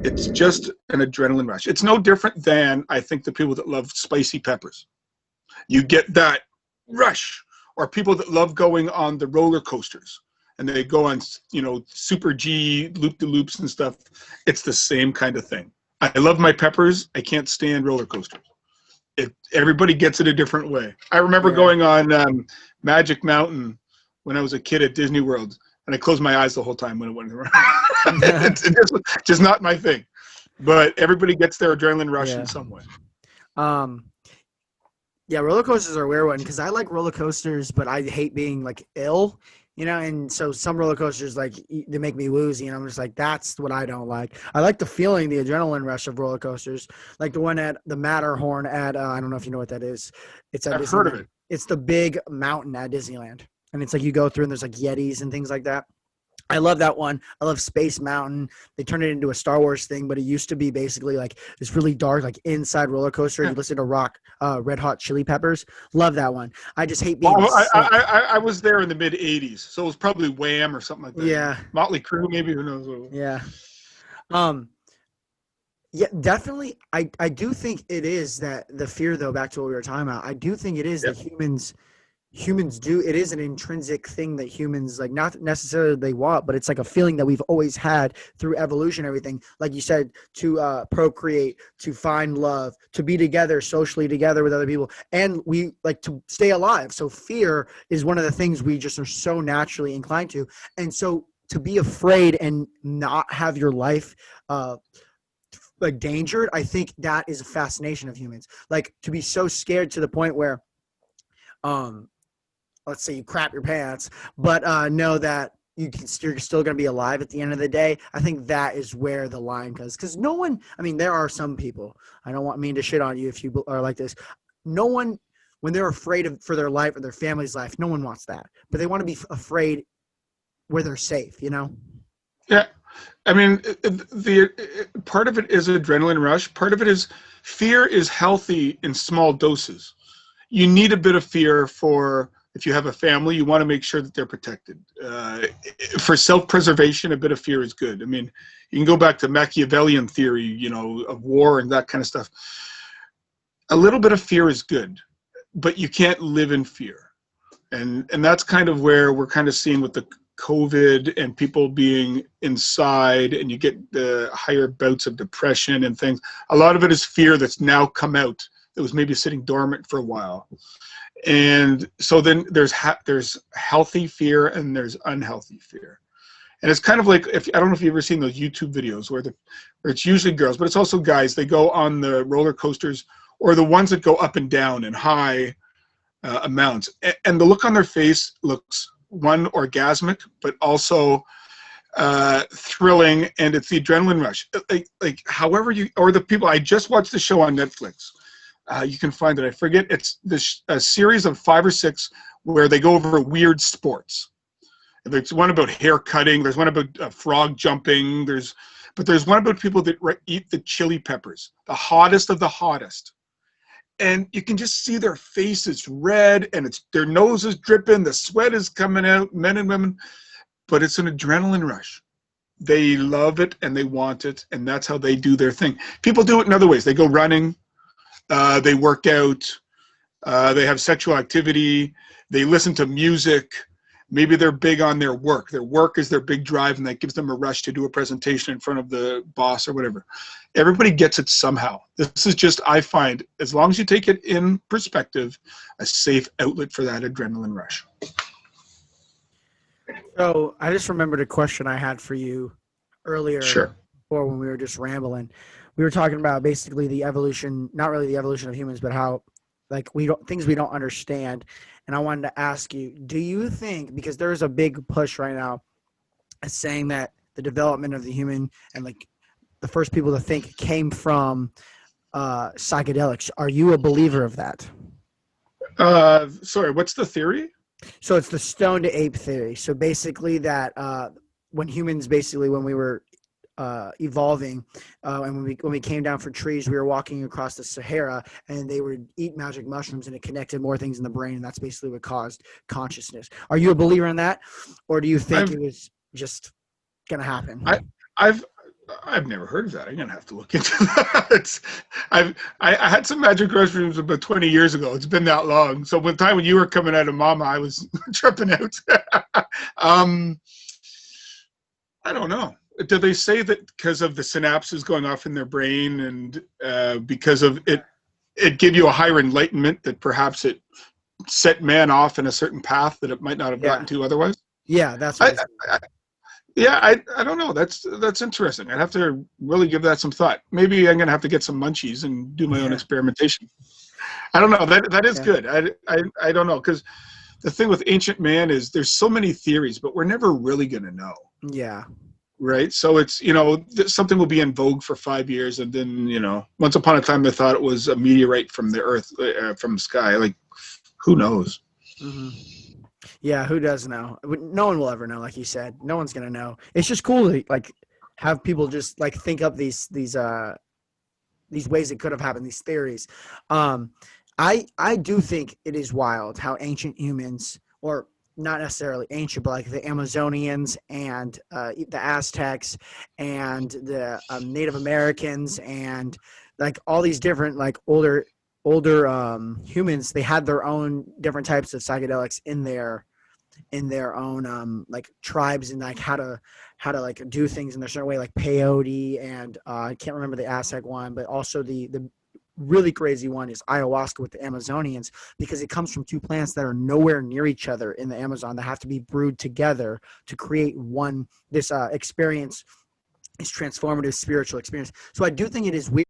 It's just an adrenaline rush. It's no different than, I think, the people that love spicy peppers. You get that rush. Or people that love going on the roller coasters and they go on, super G loop-de-loops and stuff. It's the same kind of thing. I love my peppers. I can't stand roller coasters. Everybody gets it a different way. I remember going on Magic Mountain when I was a kid at Disney World, and I closed my eyes the whole time when it went around. It's just not my thing. But everybody gets their adrenaline rush in some way. Yeah, roller coasters are a weird one because I like roller coasters, but I hate being like ill, and so some roller coasters they make me woozy, and I'm just like, that's what I don't like. I like the feeling, the adrenaline rush of roller coasters, like the one at the Matterhorn at I don't know if you know what that is. It's at I've heard of it. It's the big mountain at Disneyland, and it's like you go through and there's like Yetis and things like that. I love that one. I love Space Mountain. They turned it into a Star Wars thing, but it used to be basically like this really dark, like inside roller coaster. You listen to Red Hot Chili Peppers. Love that one. I just hate being sick. I was there in the mid 80s, so it was probably Wham or something like that. Yeah. Motley Crue, maybe, who knows. Yeah. Yeah, definitely. I do think it is that the fear, though, back to what we were talking about, I do think it is that humans do. It is an intrinsic thing that humans, like, not necessarily they want, but it's like a feeling that we've always had through evolution, everything, like you said, to procreate, to find love, to be together socially together with other people, and we like to stay alive. So fear is one of the things we just are so naturally inclined to. And so to be afraid and not have your life like endangered, I think that is a fascination of humans. Like, to be so scared to the point where let's say you crap your pants, but know that you're still going to be alive at the end of the day. I think that is where the line goes. Because no one, I mean, there are some people, I don't want me to shit on you if you are like this. No one, when they're afraid for their life or their family's life, no one wants that. But they want to be afraid where they're safe, Yeah. I mean, the part of it is adrenaline rush. Part of it is fear is healthy in small doses. You need a bit of fear for, if you have a family, you want to make sure that they're protected. For self-preservation, a bit of fear is good. I mean, you can go back to Machiavellian theory, of war and that kind of stuff. A little bit of fear is good, but you can't live in fear. And that's kind of where we're kind of seeing with the COVID and people being inside, and you get the higher bouts of depression and things. A lot of it is fear that's now come out. That was maybe sitting dormant for a while. And so then there's healthy fear and there's unhealthy fear. And it's kind of like, I don't know if you've ever seen those YouTube videos where it's usually girls, but it's also guys. They go on the roller coasters, or the ones that go up and down in high amounts. And the look on their face looks, one, orgasmic, but also thrilling, and it's the adrenaline rush. Like however or the people, I just watched the show on Netflix. You can find it. I forget. It's a series of 5 or 6 where they go over weird sports. There's one about hair cutting. There's one about frog jumping. There's one about people that eat the chili peppers, the hottest of the hottest. And you can just see their faces red, and their noses dripping. The sweat is coming out, men and women. But it's an adrenaline rush. They love it and they want it, and that's how they do their thing. People do it in other ways. They go running. They work out, they have sexual activity, they listen to music. Maybe they're big on their work. Their work is their big drive, and that gives them a rush to do a presentation in front of the boss or whatever. Everybody gets it somehow. This is just, I find, as long as you take it in perspective, a safe outlet for that adrenaline rush. So I just remembered a question I had for you earlier. Sure. Or when we were just rambling. We were talking about basically the evolution, not really the evolution of humans, but how, like, things we don't understand. And I wanted to ask you, do you think, because there's a big push right now saying that the development of the human and like the first people to think came from psychedelics. Are you a believer of that? Sorry, what's the theory? So it's the stone to ape theory. So basically that when humans, when we were evolving, and when we came down for trees, we were walking across the Sahara, and they would eat magic mushrooms, and it connected more things in the brain, and that's basically what caused consciousness. Are you a believer in that, or do you think it was just gonna happen? I've never heard of that. I'm gonna have to look into that. I had some magic mushrooms about 20 years ago. It's been that long. So by the time when you were coming out of Mama, I was tripping out. I don't know. Do they say that because of the synapses going off in their brain and because of it give you a higher enlightenment that perhaps it set man off in a certain path that it might not have gotten to otherwise? Yeah, that's what I don't know. That's interesting. I'd have to really give that some thought. Maybe I'm gonna have to get some munchies and do my own experimentation. I don't know. That is good. I don't know, because the thing with ancient man is there's so many theories, but we're never really gonna know. Yeah. Right. So it's, something will be in vogue for 5 years, and then, once upon a time they thought it was a meteorite from the earth, from the sky. Like, who knows? Mm-hmm. Yeah, who does know? No one will ever know, like you said. No one's gonna know. It's just cool to like have people just like think up these ways it could have happened, these theories. I do think it is wild how ancient humans, or not necessarily ancient, but like the Amazonians and the Aztecs and the Native Americans and like all these different like older humans, they had their own different types of psychedelics in their own like tribes, and like how to like do things in a certain way, like peyote and I can't remember the Aztec one, but also the really crazy one is ayahuasca with the Amazonians, because it comes from two plants that are nowhere near each other in the Amazon that have to be brewed together to create this experience, this transformative spiritual experience. So I do think it is weird